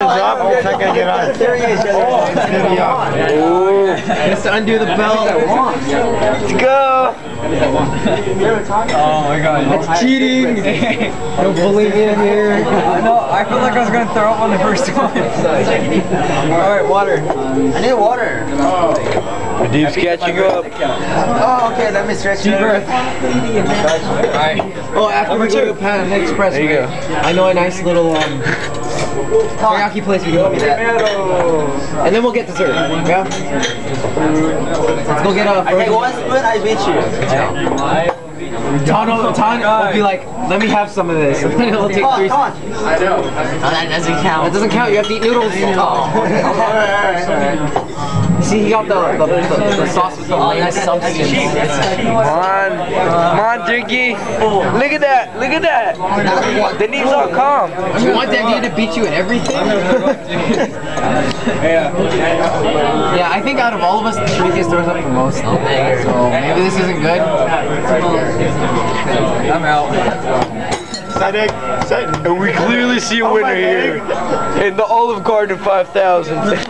up. Second, get on. There he is. Just to undo the belt. Let's go. Oh my god. That's cheating. Don't bully me in here. No, I feel like I was gonna throw up on the first one. Alright, water. I need water. Deep's catching up. Oh, okay. Let me stretch Deep it. breath. Oh, after we go to Pan Express, there you go. I know a nice little teriyaki place we can go to. And then we'll get dessert. Yeah? Let's go get a Hey, one spoon, I beat you. Tan will be like, let me have some of this. And then he'll take Come on, three. come on. I know. Oh, that doesn't count. That doesn't count, you have to eat noodles. See, he got the sauce with the nice substance. Come on, Drinky. Look at that. Look at that. The knees all calm. You want that dude to beat you at everything? Yeah, I think out of all of us, the trickiest throws up the most. So maybe this isn't good. I'm out. And we clearly see a winner here in the Olive Garden 5000.